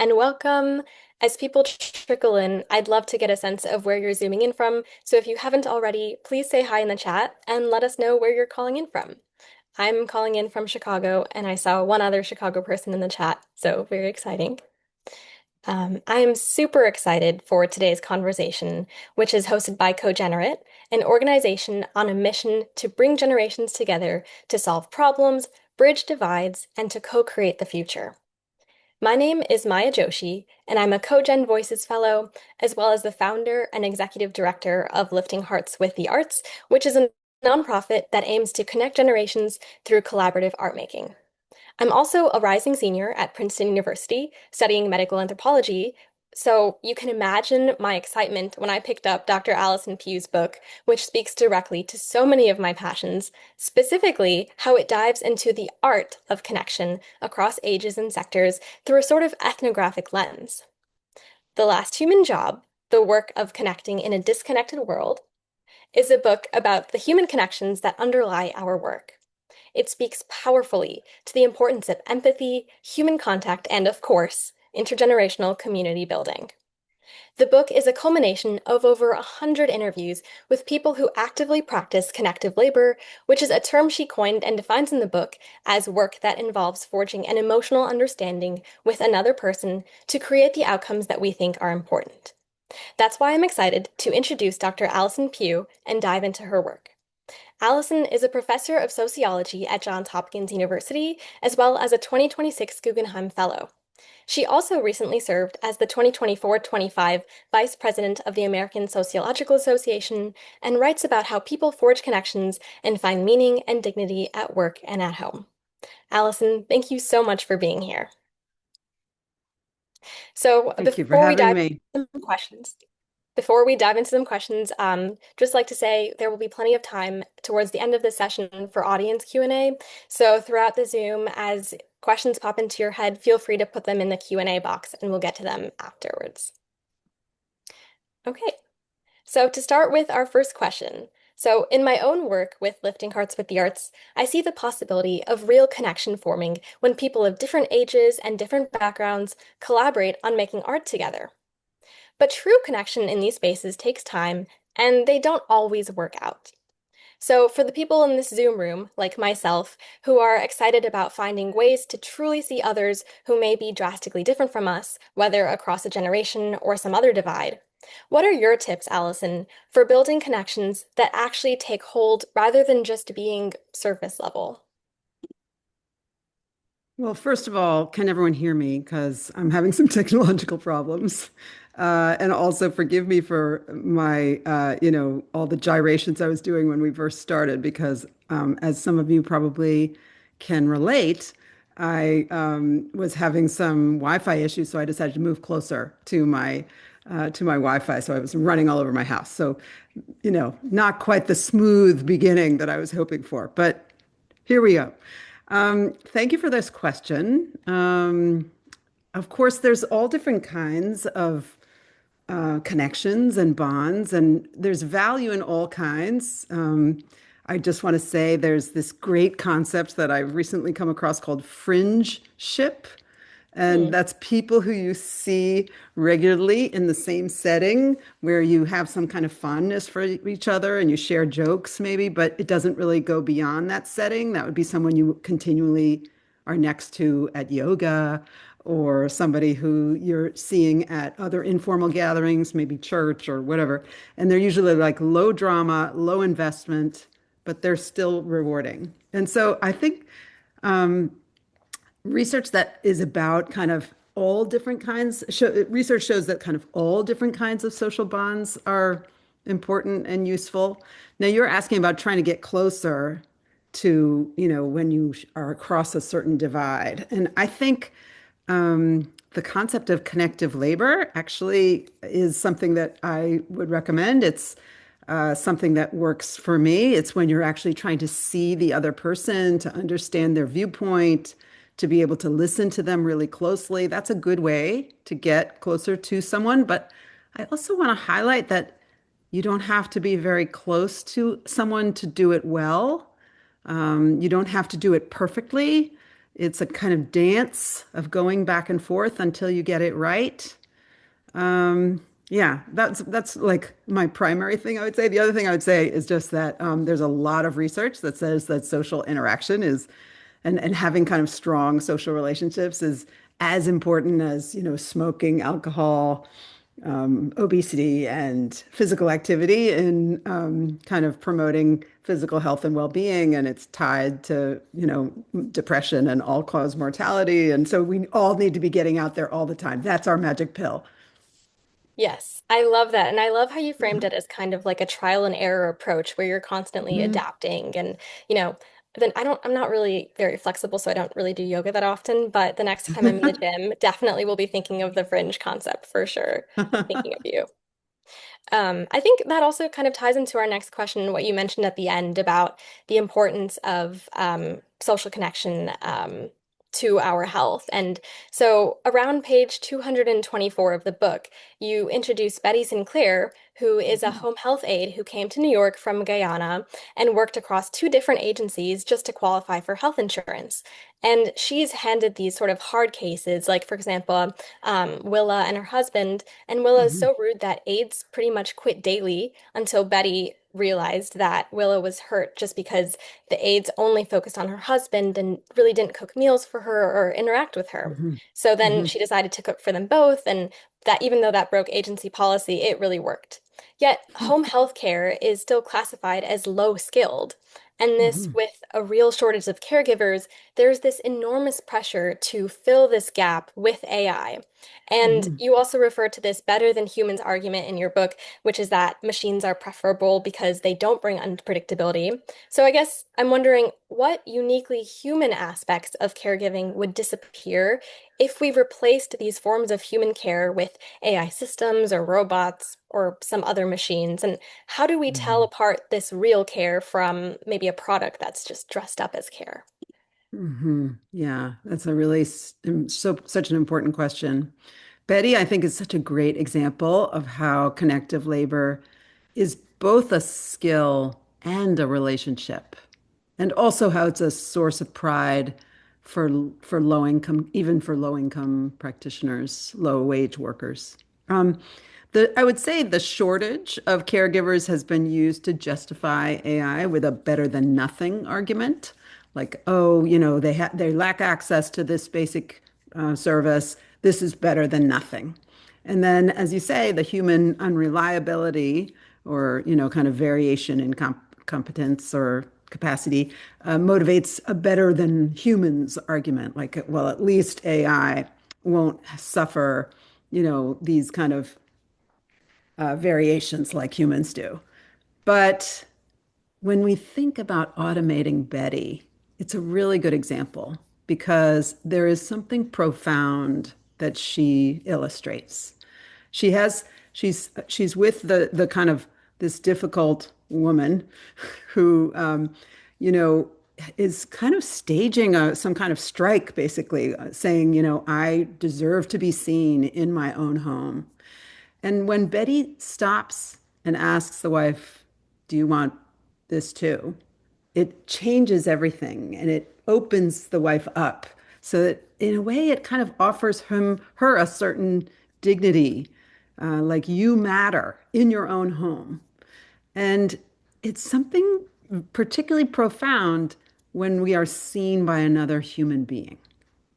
and welcome. As people trickle in, I'd love to get a sense of where you're zooming in from. So if you haven't already, please say hi in the chat and let us know where you're calling in from. I'm calling in from Chicago, and I saw one other Chicago person in the chat, so very exciting. I'm super excited for today's conversation, which is hosted by CoGenerate, an organization on a mission to bring generations together to solve problems, bridge divides, and to co-create the future. My name is Maya Joshi, and I'm a CoGen Voices Fellow, as well as the founder and executive director of Lifting Hearts with the Arts, which is a nonprofit that aims to connect generations through collaborative art making. I'm also a rising senior at Princeton University studying medical anthropology, so you can imagine my excitement when I picked up Dr. Allison Pugh's book, which speaks directly to so many of my passions, specifically how it dives into the art of connection across ages and sectors through a sort of ethnographic lens. The Last Human Job, the work of connecting in a disconnected world, is a book about the human connections that underlie our work. It speaks powerfully to the importance of empathy, human contact, and, of course, intergenerational community building. The book is a culmination of over 100 interviews with people who actively practice connective labor, which is a term she coined and defines in the book as work that involves forging an emotional understanding with another person to create the outcomes that we think are important. That's why I'm excited to introduce Dr. Allison Pugh and dive into her work. Allison is a professor of sociology at Johns Hopkins University, as well as a 2026 Guggenheim Fellow. She also recently served as the 2024-25 Vice President of the American Sociological Association and writes about how people forge connections and find meaning and dignity at work and at home. Allison, thank you so much for being here. So Thank you for having me. before we dive into some questions, just like to say there will be plenty of time towards the end of the session for audience Q&A. So throughout the Zoom, as questions pop into your head, feel free to put them in the Q&A box and we'll get to them afterwards. Okay, so to start with our first question. So in my own work with Lifting Hearts with the Arts, I see the possibility of real connection forming when people of different ages and different backgrounds collaborate on making art together. But true connection in these spaces takes time, and they don't always work out. So, for the people in this Zoom room, like myself, who are excited about finding ways to truly see others who may be drastically different from us, whether across a generation or some other divide, what are your tips, Allison, for building connections that actually take hold rather than just being surface level? Well, first of all, can everyone hear me? Because I'm having some technological problems. And also forgive me for my, all the gyrations I was doing when we first started, because as some of you probably can relate, I was having some Wi-Fi issues, so I decided to move closer to my Wi-Fi. So I was running all over my house. So, not quite the smooth beginning that I was hoping for, but here we go. Thank you for this question. Of course, there's all different kinds of connections and bonds, and there's value in all kinds. I just want to say there's this great concept that I've recently come across called fringeship. And Hmm. that's people who you see regularly in the same setting where you have some kind of fondness for each other and you share jokes maybe, but it doesn't really go beyond that setting. That would be someone you continually are next to at yoga or somebody who you're seeing at other informal gatherings, maybe church or whatever. And they're usually like low drama, low investment, but they're still rewarding. And so I think research that is about kind of all different kinds research shows that kind of all different kinds of social bonds are important and useful. Now you're asking about trying to get closer to, when you are across a certain divide. And I think the concept of connective labor actually is something that I would recommend. It's something that works for me. It's when you're actually trying to see the other person, to understand their viewpoint, to be able to listen to them really closely. That's a good way to get closer to someone. But I also want to highlight that you don't have to be very close to someone to do it well. You don't have to do it perfectly. It's a kind of dance of going back and forth until you get it right. Yeah, that's like my primary thing I would say. The other thing I would say is just that there's a lot of research that says that social interaction is and having kind of strong social relationships is as important as, smoking, alcohol, obesity, and physical activity in kind of promoting physical health and well-being. And it's tied to, depression and all-cause mortality. And so we all need to be getting out there all the time. That's our magic pill. Yes, I love that. And I love how you framed it as kind of like a trial and error approach where you're constantly Mhm. adapting. And, you know, then I'm not really very flexible, so I don't really do yoga that often. But the next time I'm in the gym, definitely will be thinking of the fringe concept for sure. Thinking of you. I think that also kind of ties into our next question, what you mentioned at the end about the importance of social connection to our health. And so around page 224 of the book, you introduce Betty Sinclair, who is a home health aide who came to New York from Guyana and worked across two different agencies just to qualify for health insurance. And she's handed these sort of hard cases, like, for example, Willa and her husband. And Willa is Mhm. so rude that aides pretty much quit daily until Betty realized that Willa was hurt just because the aides only focused on her husband and really didn't cook meals for her or interact with her. Mhm. So then Mhm. she decided to cook for them both, and that even though that broke agency policy, it really worked. Yet home health care is still classified as low skilled. And this, Mhm. with a real shortage of caregivers, there's this enormous pressure to fill this gap with AI. And Mhm. you also refer to this better than humans argument in your book, which is that machines are preferable because they don't bring unpredictability. So I guess I'm wondering what uniquely human aspects of caregiving would disappear if we replaced these forms of human care with AI systems or robots or some other machines? And how do we tell Mhm. apart this real care from maybe a product that's just dressed up as care? Yeah, that's a really such an important question. Betty, I think, is such a great example of how connective labor is both a skill and a relationship, and also how it's a source of pride for for low income, even for low income practitioners, low wage workers. Um, I would say the shortage of caregivers has been used to justify AI with a better than nothing argument. Like, oh, they lack access to this basic service. This is better than nothing. And then, as you say, the human unreliability or, kind of variation in competence or capacity motivates a better than humans argument. Like, well, at least AI won't suffer, these kind of variations like humans do. But when we think about automating Betty, it's a really good example because there is something profound that she illustrates. She has she's with the kind of this difficult woman who you know is kind of staging some kind of strike, basically saying, I deserve to be seen in my own home. And when Betty stops and asks the wife, do you want this too? It changes everything and it opens the wife up so that in a way it kind of offers her a certain dignity, like you matter in your own home. And it's something particularly profound when we are seen by another human being.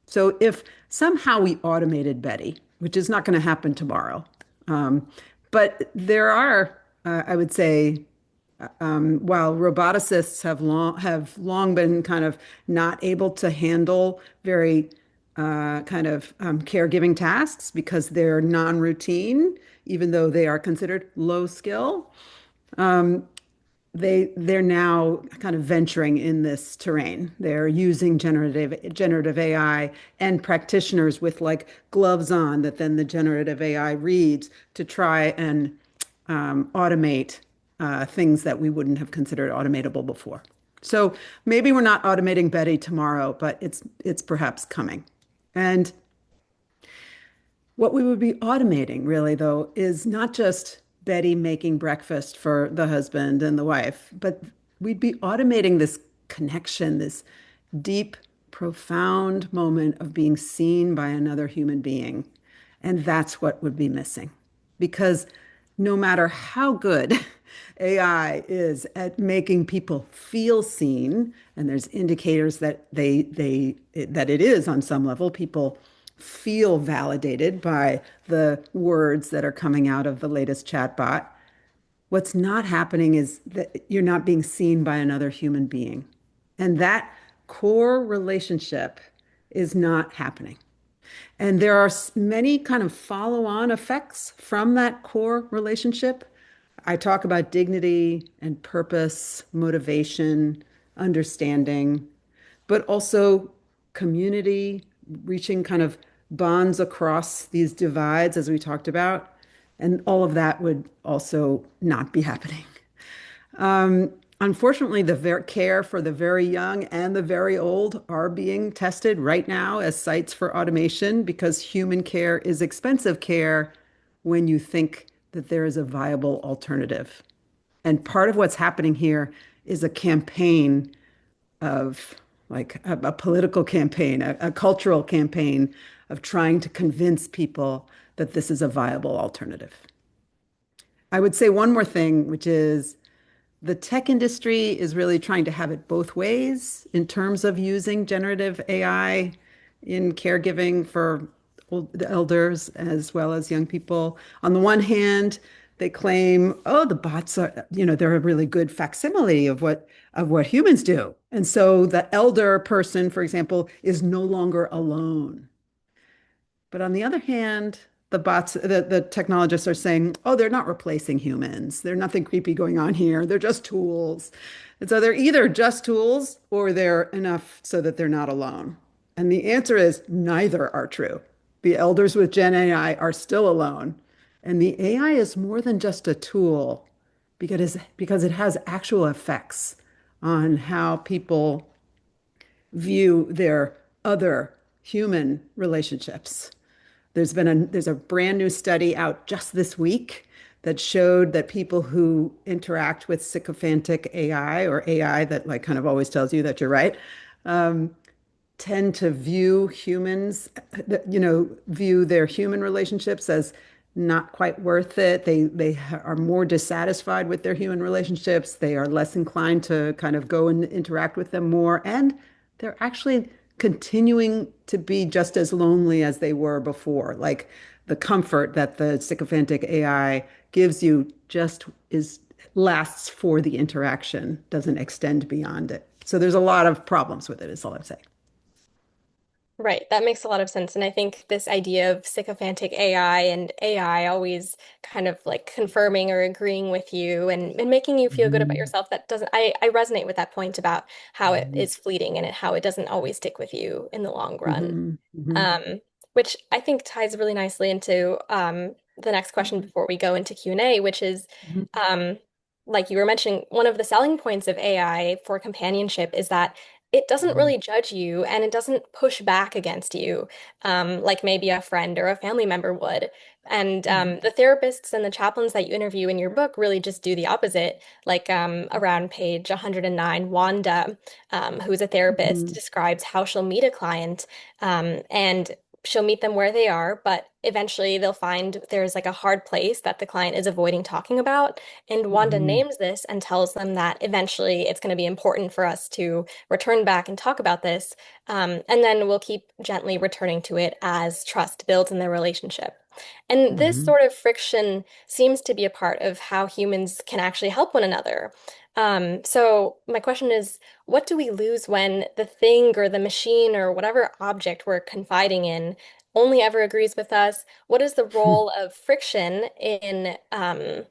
So if somehow we automated Betty, which is not going to happen tomorrow, um, but there are, I would say, while roboticists have long been kind of not able to handle very kind of caregiving tasks because they're non-routine, even though they are considered low skill, they're now kind of venturing in this terrain. They're using generative AI and practitioners with like gloves on that then the generative AI reads to try and automate things that we wouldn't have considered automatable before. So maybe we're not automating Betty tomorrow, but it's perhaps coming. And what we would be automating, really, though, is not just Betty making breakfast for the husband and the wife, but we'd be automating this connection, this deep profound moment of being seen by another human being. And that's what would be missing. Because no matter how good AI is at making people feel seen, and there's indicators that that it is on some level, people feel validated by the words that are coming out of the latest chatbot. What's not happening is that you're not being seen by another human being. And that core relationship is not happening. And there are many kind of follow-on effects from that core relationship. I talk about dignity and purpose, motivation, understanding, but also community, reaching kind of bonds across these divides, as we talked about. And all of that would also not be happening. Unfortunately, the care for the very young and the very old are being tested right now as sites for automation because human care is expensive care when you think that there is a viable alternative. And part of what's happening here is a campaign of like a political campaign, a cultural campaign of trying to convince people that this is a viable alternative. I would say one more thing, which is the tech industry is really trying to have it both ways in terms of using generative AI in caregiving for the elders as well as young people. On the one hand, they claim, oh, the bots are, they're a really good facsimile of what humans do. And so the elder person, for example, is no longer alone. But on the other hand, the technologists are saying, oh, they're not replacing humans. There's nothing creepy going on here. They're just tools. And so they're either just tools or they're enough so that they're not alone. And the answer is neither are true. The elders with Gen AI are still alone. And the AI is more than just a tool because it has actual effects on how people view their other human relationships. There's a brand new study out just this week that showed that people who interact with sycophantic AI or AI that like kind of always tells you that you're right, um, tend to view humans, view their human relationships as not quite worth it. They are more dissatisfied with their human relationships. They are less inclined to kind of go and interact with them more, and they're actually continuing to be just as lonely as they were before. Like the comfort that the sycophantic AI gives you just is lasts for the interaction, doesn't extend beyond it. So there's a lot of problems with it, is all I'm saying. Right, that makes a lot of sense. And I think this idea of sycophantic AI and AI always kind of like confirming or agreeing with you and making you feel good about Mhm. yourself, that doesn't, I resonate with that point about how it Mhm. is fleeting and how it doesn't always stick with you in the long run. Mhm. Mhm. Um, which I think ties really nicely into the next question before we go into Q&A, which is Mhm. um, like you were mentioning, one of the selling points of AI for companionship is that it doesn't Mhm. really judge you and it doesn't push back against you like maybe a friend or a family member would. And Mhm. the therapists and the chaplains that you interview in your book really just do the opposite. Like around page 109, Wanda, who's a therapist, Mhm. describes how she'll meet a client and she'll meet them where they are, but eventually they'll find there's like a hard place that the client is avoiding talking about. And Wanda Mhm. names this and tells them that eventually it's going to be important for us to return back and talk about this. And then we'll keep gently returning to it as trust builds in their relationship. And this Mhm. sort of friction seems to be a part of how humans can actually help one another. So my question is, what do we lose when the thing or the machine or whatever object we're confiding in only ever agrees with us? What is the role of friction in, or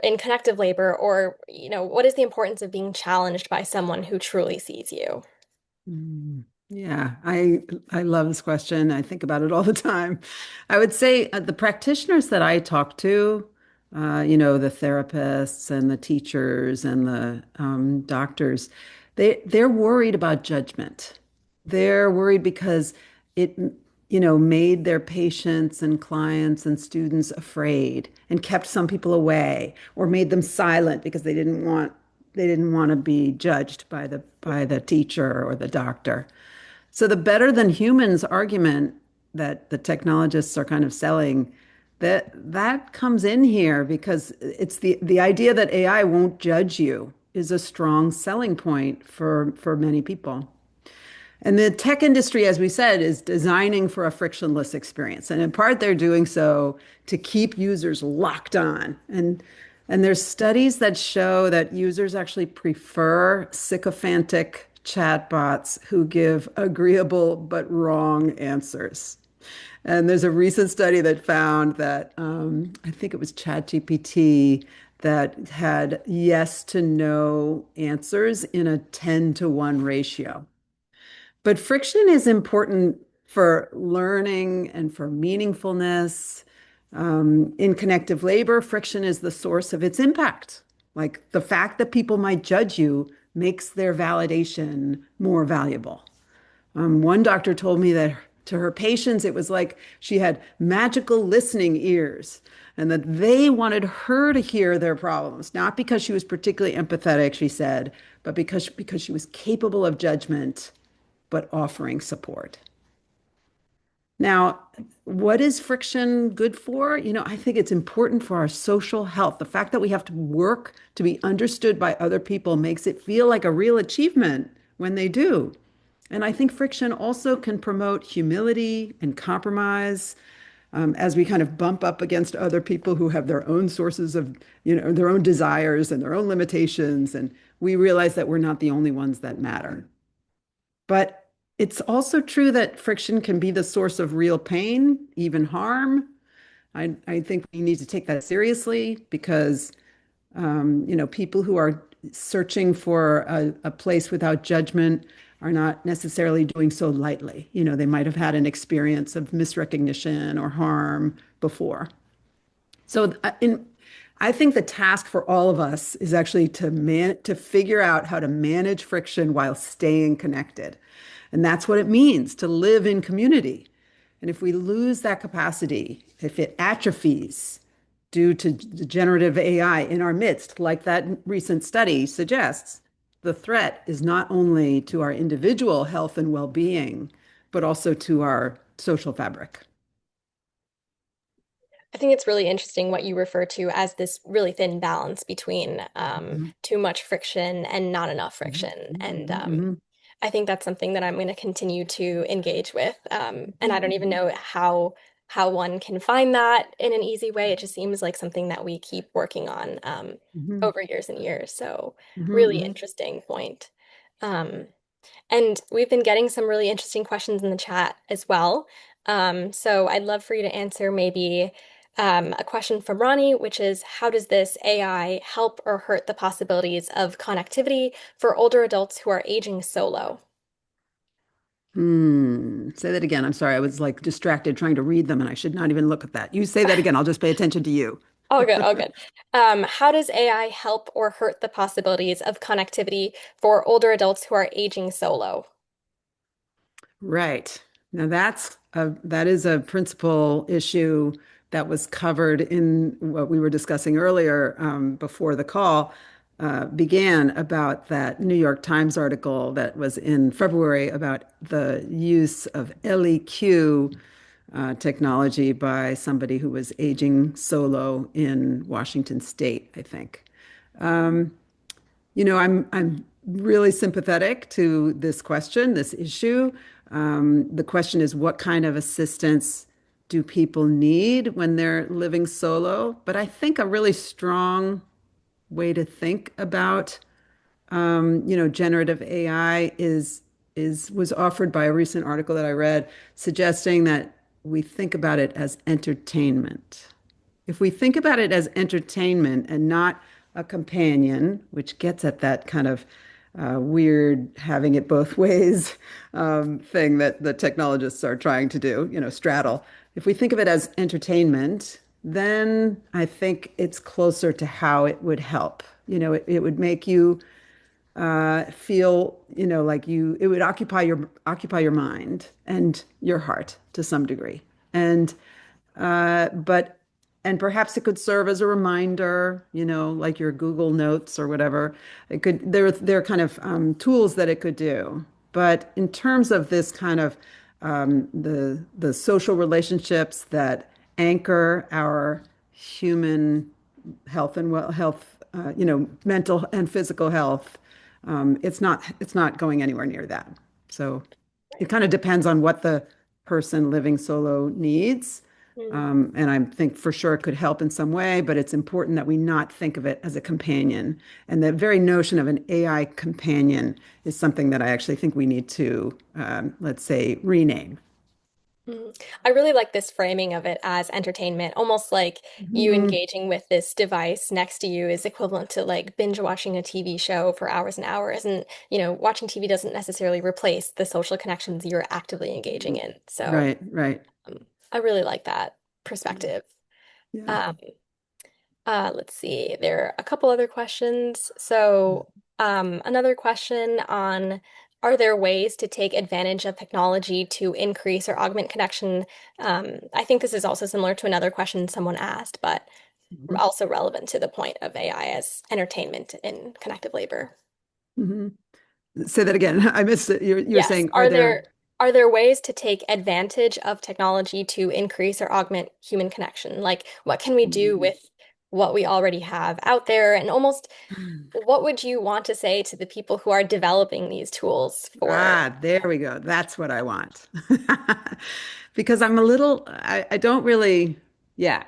in connective labor, or, what is the importance of being challenged by someone who truly sees you? Yeah, I love this question. I think about it all the time. I would say the practitioners that I talk to, the therapists and the teachers and the doctors, they're worried about judgment. They're worried because it, made their patients and clients and students afraid and kept some people away or made them silent because they didn't want they didn't want to be judged by the teacher or the doctor. So the better than humans argument that the technologists are kind of selling, that comes in here because it's the idea that AI won't judge you is a strong selling point for many people. And the tech industry, as we said, is designing for a frictionless experience. And in part, they're doing so to keep users locked on. And there's studies that show that users actually prefer sycophantic chatbots who give agreeable but wrong answers. And there's a recent study that found that I think it was ChatGPT that had yes to no answers in a 10-to-1 ratio. But friction is important for learning and for meaningfulness. In connective labor, friction is the source of its impact. Like the fact that people might judge you makes their validation more valuable. One doctor told me that to her patients, it was like she had magical listening ears and that they wanted her to hear their problems, not because she was particularly empathetic, she said, but because she was capable of judgment but offering support. Now, what is friction good for? I think it's important for our social health. The fact that we have to work to be understood by other people makes it feel like a real achievement when they do. And I think friction also can promote humility and compromise as we kind of bump up against other people who have their own sources of, their own desires and their own limitations. And we realize that we're not the only ones that matter. But it's also true that friction can be the source of real pain, even harm. I think we need to take that seriously because, people who are searching for a place without judgment are not necessarily doing so lightly. They might have had an experience of misrecognition or harm before. So I think the task for all of us is actually to figure out how to manage friction while staying connected. And that's what it means to live in community. And if we lose that capacity, if it atrophies due to generative AI in our midst, like that recent study suggests, the threat is not only to our individual health and well-being, but also to our social fabric. I think it's really interesting what you refer to as this really thin balance between Mhm, too much friction and not enough mhm, friction. And mhm, mhm, I think that's something that I'm going to continue to engage with. And I mhm, don't even know how one can find that in an easy way. It just seems like something that we keep working on mhm, over years and years. So mhm, really mhm. interesting point. Um, and we've been getting some really interesting questions in the chat as well. So I'd love for you to answer maybe a question from Ronnie, which is how does this AI help or hurt the possibilities of connectivity for older adults who are aging solo? Say that again. I'm sorry. I was like distracted trying to read them and I should not even look at that. You say that again. I'll just pay attention to you. All good, all good. How does AI help or hurt the possibilities of connectivity for older adults who are aging solo? Right. Now that is a principal issue that was covered in what we were discussing earlier before the call began about that New York Times article that was in February about the use of LEQ technology by somebody who was aging solo in Washington State, I think. I'm really sympathetic to this question, this issue. The question is, what kind of assistance do people need when they're living solo? But I think a really strong way to think about, generative AI is was offered by a recent article that I read, suggesting that we think about it as entertainment. If we think about it as entertainment and not a companion, which gets at that kind of weird having it both ways thing that the technologists are trying to do, straddle. If we think of it as entertainment, then I think it's closer to how it would help. It would make you feel, like it would occupy your mind and your heart to some degree. And but and perhaps it could serve as a reminder, like your Google Notes or whatever. It could, there are kind of tools that it could do. But in terms of this kind of the social relationships that anchor our human health and well health, mental and physical health, it's not going anywhere near that. So it kind of depends on what the person living solo needs. Mm. And I think for sure it could help in some way, but it's important that we not think of it as a companion. And the very notion of an AI companion is something that I actually think we need to, let's say, rename. Mhm. I really like this framing of it as entertainment, almost like you Mhm. engaging with this device next to you is equivalent to like binge watching a TV show for hours and hours. And, watching TV doesn't necessarily replace the social connections you're actively engaging in. So, Right, right. I really like that Yeah. perspective. Yeah. Um, let's see. There are a couple other questions. So, another question on are there ways to take advantage of technology to increase or augment connection? I think this is also similar to another question someone asked, but Mhm. also relevant to the point of AI as entertainment in connective labor. Mhm. Say that again. I missed it. You're Yes. saying, are there? Are there ways to take advantage of technology to increase or augment human connection? Like, what can we do Mhm. with what we already have out there? And almost, what would you want to say to the people who are developing these tools for? Ah, there we go. That's what I want. Because I don't really, yeah,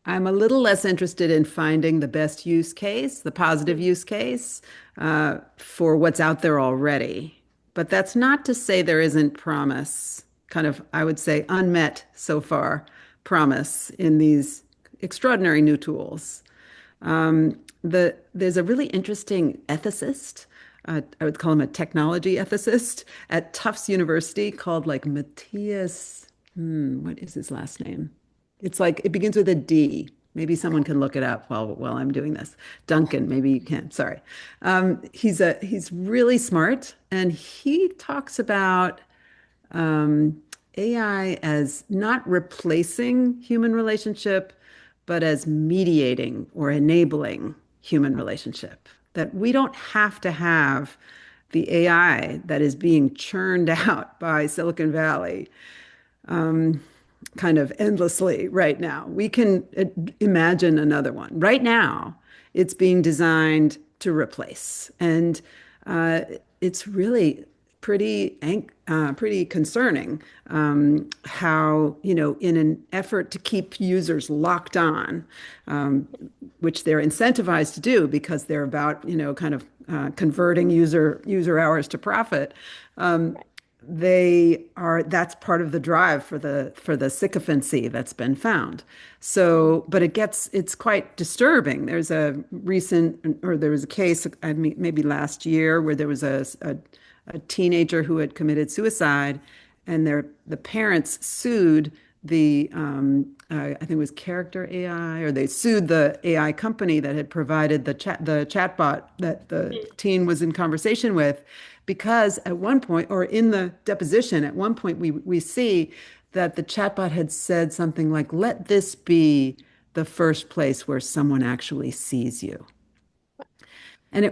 I'm a little less interested in finding the best use case, the positive Mm. use case, for what's out there already. But that's not to say there isn't promise, kind of, I would say, unmet so far promise in these extraordinary new tools. There's a really interesting ethicist. I would call him a technology ethicist at Tufts University called like Matthias. What is his last name? It's like it begins with a D. Maybe someone can look it up while I'm doing this. Duncan, maybe you can. Sorry. He's really smart, and he talks about AI as not replacing human relationship, but as mediating or enabling human relationship. That we don't have to have the AI that is being churned out by Silicon Valley kind of endlessly right now. We can imagine another one. Right now, it's being designed to replace. And uh, it's really pretty concerning how, in an effort to keep users locked on, which they're incentivized to do because they're about, kind of converting user hours to profit. That's part of the drive for the sycophancy that's been found. So, but it's quite disturbing. There was a case, I mean, maybe last year, where there was a teenager who had committed suicide, and the parents sued I think it was Character AI, or they sued the AI company that had provided the chatbot that the Mm. teen was in conversation with, because at one point, or in the deposition, at one point we see that the chatbot had said something like, "Let this be the first place where someone actually sees you."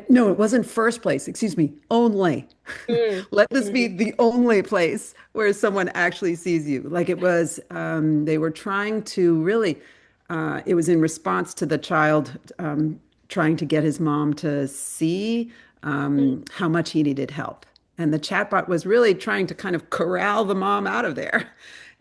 No, it wasn't first place, excuse me, only. Mm. Let this be Mhm. the only place where someone actually sees you. Like it was, they were trying to really, it was in response to the child trying to get his mom to see Mm. how much he needed help. And the chatbot was really trying to kind of corral the mom out of there.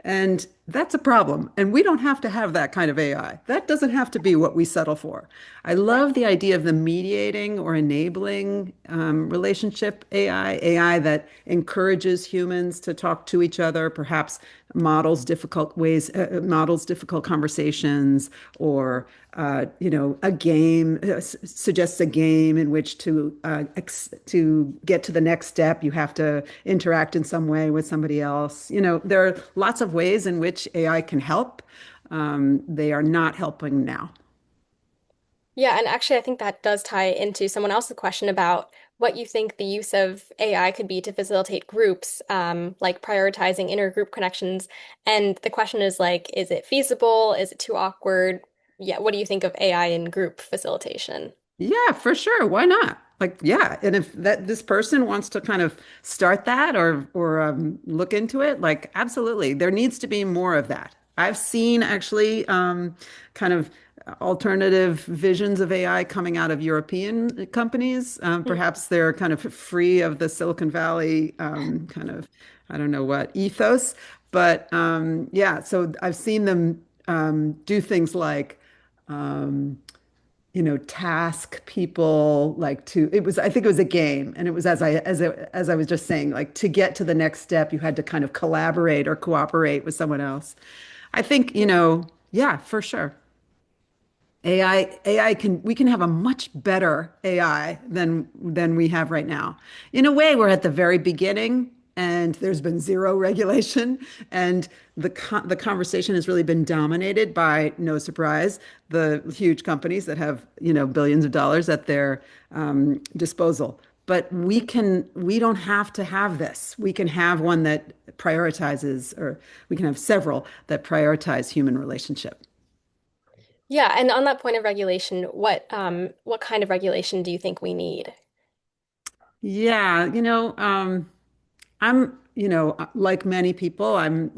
And that's a problem. And we don't have to have that kind of AI. That doesn't have to be what we settle for. I Right. love the idea of the mediating or enabling relationship AI that encourages humans to talk to each other, perhaps models difficult conversations, or a game suggests a game in which to get to the next step, you have to interact in some way with somebody else. There are lots of ways in which AI can help. They are not helping now. Yeah, and actually, I think that does tie into someone else's question about what you think the use of AI could be to facilitate groups, like prioritizing intergroup connections. And the question is like, is it feasible? Is it too awkward? Yeah, what do you think of AI in group facilitation? Yeah, for sure. Why not? Like, yeah. And if that this person wants to kind of start that or look into it, like, absolutely. There needs to be more of that. I've seen actually kind of alternative visions of AI coming out of European companies. Mm. Perhaps they're kind of free of the Silicon Valley kind of, I don't know what, ethos. But yeah, so I've seen them do things like task people like to it was I think it was a game and it was as I was just saying like to get to the next step you had to kind of collaborate or cooperate with someone else. I think, yeah, for sure. AI can we can have a much better AI than we have right now. In a way, we're at the very beginning and there's been zero regulation and the conversation has really been dominated by, no surprise, the huge companies that have, billions of dollars at their disposal. But we don't have to have this. We can have one that prioritizes, or we can have several that prioritize human relationship. Yeah, and on that point of regulation, what kind of regulation do you think we need? Yeah, I'm, like many people, I'm,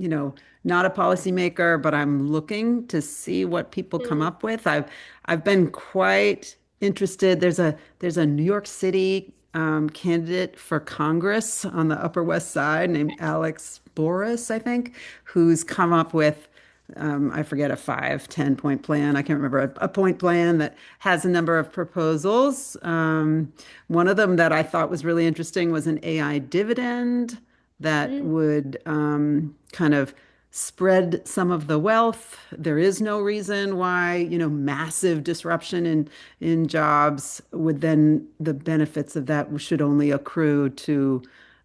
not a policymaker, but I'm looking to see what people come Mm. up with. I've been quite interested. There's a New York City candidate for Congress on the Upper West Side named Alex Boris, I think, who's come up with I forget, a 5, 10 point plan. I can't remember, a point plan that has a number of proposals. One of them that I thought was really interesting was an AI dividend that Mm. would kind of spread some of the wealth. There is no reason why, massive disruption in jobs would then the benefits of that should only accrue to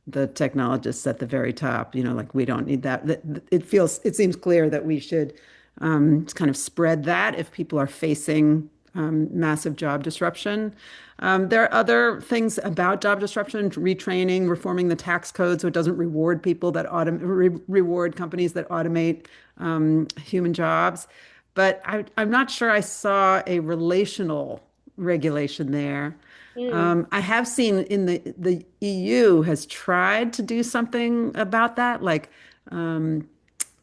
the technologists at the very top. Like we don't need that. It seems clear that we should kind of spread that if people are facing massive job disruption. There are other things about job disruption, retraining, reforming the tax code so it doesn't reward people that reward companies that automate human jobs. But I'm not sure I saw a relational regulation there. Mm. I have seen in the EU has tried to do something about that. Like, I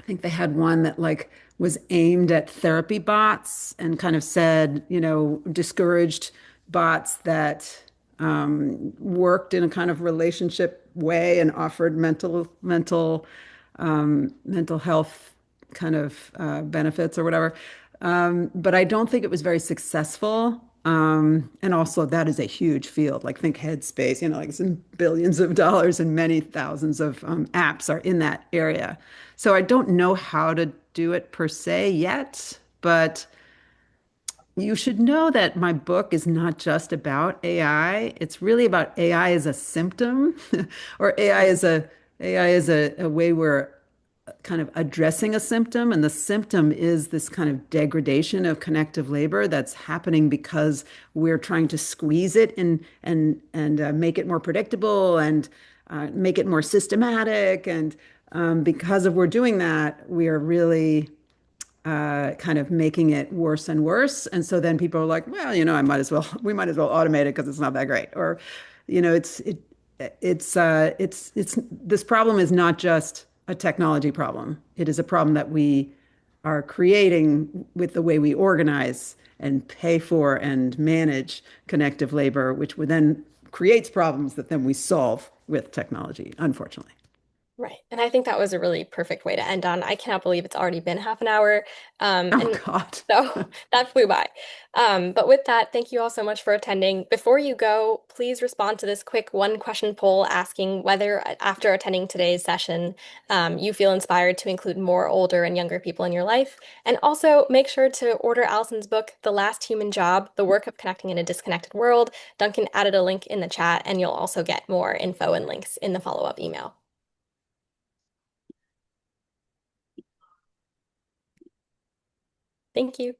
think they had one that like was aimed at therapy bots and kind of said, discouraged bots that worked in a kind of relationship way and offered mental health kind of benefits or whatever. But I don't think it was very successful. And also that is a huge field. Like think Headspace, like some billions of dollars and many thousands of apps are in that area. So I don't know how to do it per se yet, but you should know that my book is not just about AI. It's really about AI as a symptom, or AI is a way we're kind of addressing a symptom, and the symptom is this kind of degradation of connective labor that's happening because we're trying to squeeze it and make it more predictable and make it more systematic. And because of we're doing that, we are really kind of making it worse and worse. And so then people are like, well, we might as well automate it because it's not that great. Or, you know, it's this problem is not just a technology problem. It is a problem that we are creating with the way we organize and pay for and manage connective labor, which would then creates problems that then we solve with technology, unfortunately. Right. And I think that was a really perfect way to end on. I cannot believe it's already been half an hour. Oh And God. so that flew by. But with that, thank you all so much for attending. Before you go, please respond to this quick one question poll asking whether after attending today's session, you feel inspired to include more older and younger people in your life. And also make sure to order Allison's book, The Last Human Job, The Work of Connecting in a Disconnected World. Duncan added a link in the chat, and you'll also get more info and links in the follow-up email. Thank you.